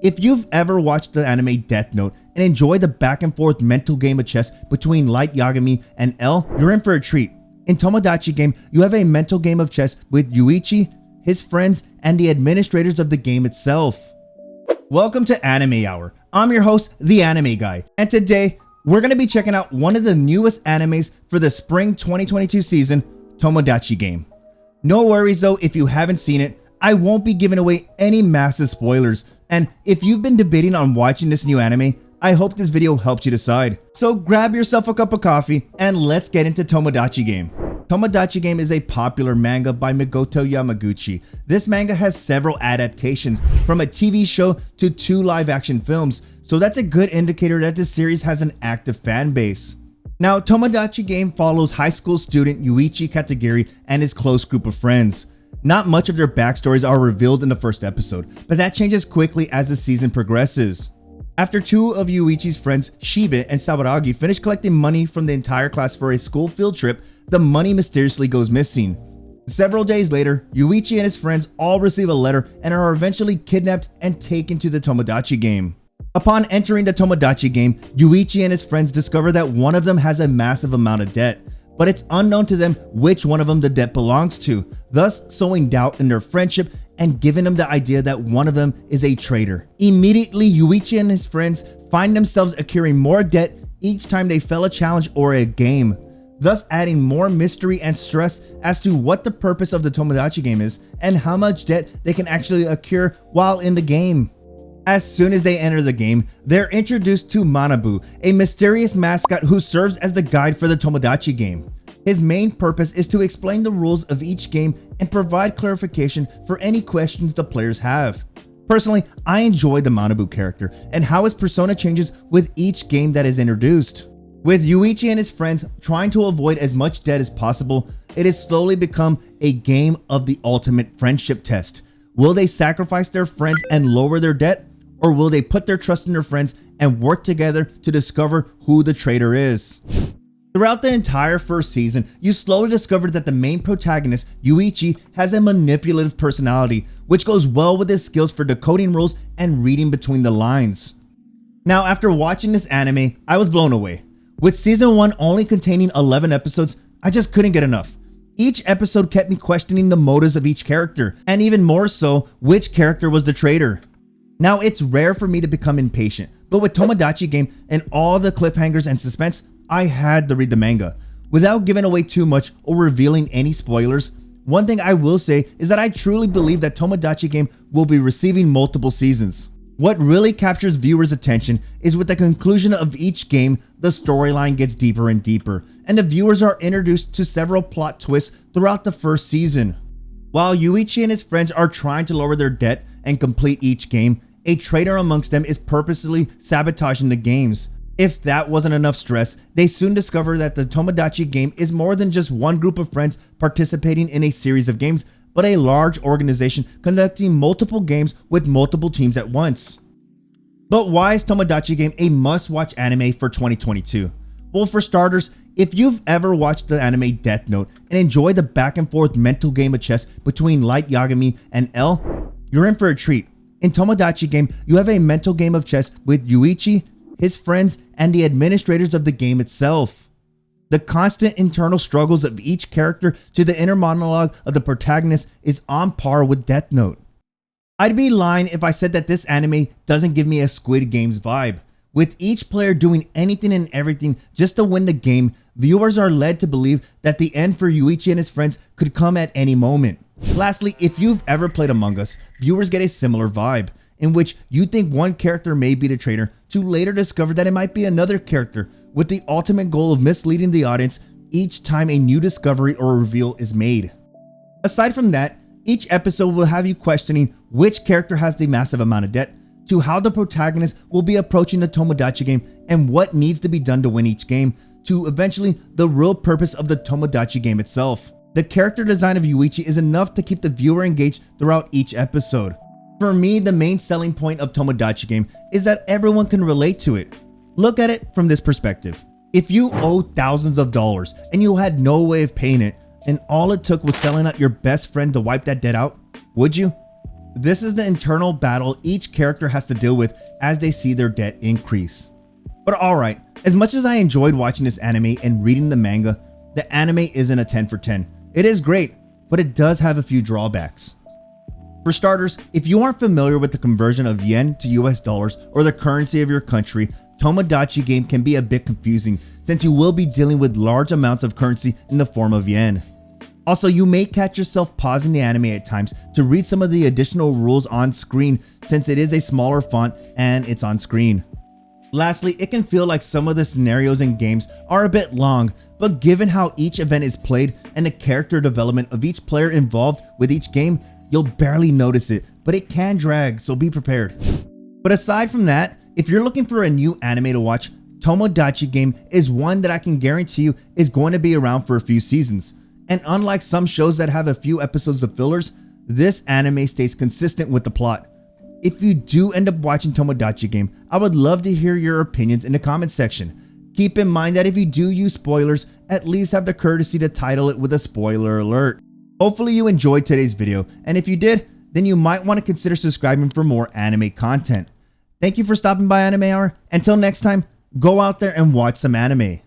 If you've ever watched the anime Death Note and enjoyed the back and forth mental game of chess between Light Yagami and L, you're in for a treat. In Tomodachi Game, you have a mental game of chess with Yuuichi, his friends, and the administrators of the game itself. Welcome to Anime Hour. I'm your host, the Anime Guy, and today we're going to be checking out one of the newest animes for the spring 2022 season, Tomodachi Game. No worries though if you haven't seen it, I won't be giving away any massive spoilers, and if you've been debating on watching this new anime, I hope this video helps you decide. So grab yourself a cup of coffee and let's get into Tomodachi Game. Tomodachi Game is a popular manga by Mikoto Yamaguchi. This manga has several adaptations, from a TV show to 2 live-action films, so that's a good indicator that this series has an active fan base. Now, Tomodachi Game follows high school student Yuuichi Katagiri and his close group of friends. Not much of their backstories are revealed in the first episode, but that changes quickly as the season progresses. After 2 of Yuichi's friends, Shibe and Sawaragi, finish collecting money from the entire class for a school field trip, the money mysteriously goes missing. Several days later, Yuichi and his friends all receive a letter and are eventually kidnapped and taken to the Tomodachi Game. Upon entering the Tomodachi Game, Yuichi and his friends discover that one of them has a massive amount of debt, but it's unknown to them which one of them the debt belongs to, thus sowing doubt in their friendship and giving them the idea that one of them is a traitor. Immediately, Yuichi and his friends find themselves accruing more debt each time they fail a challenge or a game, thus adding more mystery and stress as to what the purpose of the Tomodachi Game is and how much debt they can actually accrue while in the game. As soon as they enter the game, they're introduced to Manabu, a mysterious mascot who serves as the guide for the Tomodachi Game. His main purpose is to explain the rules of each game and provide clarification for any questions the players have. Personally, I enjoy the Manabu character and how his persona changes with each game that is introduced. With Yuichi and his friends trying to avoid as much debt as possible, it has slowly become a game of the ultimate friendship test. Will they sacrifice their friends and lower their debt? Or will they put their trust in their friends and work together to discover who the traitor is? Throughout the entire first season, you slowly discover that the main protagonist, Yuichi, has a manipulative personality, which goes well with his skills for decoding rules and reading between the lines. Now, after watching this anime, I was blown away. With season 1 only containing 11 episodes, I just couldn't get enough. Each episode kept me questioning the motives of each character, and even more so, which character was the traitor. Now, it's rare for me to become impatient, but with Tomodachi Game and all the cliffhangers and suspense, I had to read the manga. Without giving away too much or revealing any spoilers, one thing I will say is that I truly believe that Tomodachi Game will be receiving multiple seasons. What really captures viewers' attention is with the conclusion of each game, the storyline gets deeper and deeper, and the viewers are introduced to several plot twists throughout the first season. While Yuichi and his friends are trying to lower their debt and complete each game, a traitor amongst them is purposely sabotaging the games. If that wasn't enough stress, they soon discover that the Tomodachi Game is more than just one group of friends participating in a series of games, but a large organization conducting multiple games with multiple teams at once. But why is Tomodachi Game a must-watch anime for 2022? Well, for starters, if you've ever watched the anime Death Note and enjoyed the back and forth mental game of chess between Light Yagami and L, you're in for a treat. In Tomodachi Game, you have a mental game of chess with Yuichi, his friends, and the administrators of the game itself. The constant internal struggles of each character to the inner monologue of the protagonist is on par with Death Note. I'd be lying if I said that this anime doesn't give me a Squid Games vibe. With each player doing anything and everything just to win the game, viewers are led to believe that the end for Yuichi and his friends could come at any moment. Lastly, if you've ever played Among Us, viewers get a similar vibe, in which you think one character may be the traitor, to later discover that it might be another character, with the ultimate goal of misleading the audience each time a new discovery or reveal is made. Aside from that, each episode will have you questioning which character has the massive amount of debt, to how the protagonist will be approaching the Tomodachi Game and what needs to be done to win each game, to eventually the real purpose of the Tomodachi Game itself. The character design of Yuichi is enough to keep the viewer engaged throughout each episode. For me, the main selling point of Tomodachi Game is that everyone can relate to it. Look at it from this perspective. If you owe thousands of dollars and you had no way of paying it, and all it took was selling out your best friend to wipe that debt out, would you? This is the internal battle each character has to deal with as they see their debt increase. But alright, as much as I enjoyed watching this anime and reading the manga, the anime isn't a 10 for 10. It is great, but it does have a few drawbacks. For starters, if you aren't familiar with the conversion of yen to US dollars or the currency of your country, Tomodachi Game can be a bit confusing since you will be dealing with large amounts of currency in the form of yen. Also, you may catch yourself pausing the anime at times to read some of the additional rules on screen since it is a smaller font and it's on screen. Lastly, it can feel like some of the scenarios in games are a bit long, but given how each event is played and the character development of each player involved with each game, you'll barely notice it, but it can drag, so be prepared. But aside from that, if you're looking for a new anime to watch, Tomodachi Game is one that I can guarantee you is going to be around for a few seasons. And unlike some shows that have a few episodes of fillers, this anime stays consistent with the plot. If you do end up watching Tomodachi Game, I would love to hear your opinions in the comment section. Keep in mind that if you do use spoilers, at least have the courtesy to title it with a spoiler alert. Hopefully you enjoyed today's video, and if you did, then you might want to consider subscribing for more anime content. Thank you for stopping by Anime Hour. Until next time, go out there and watch some anime.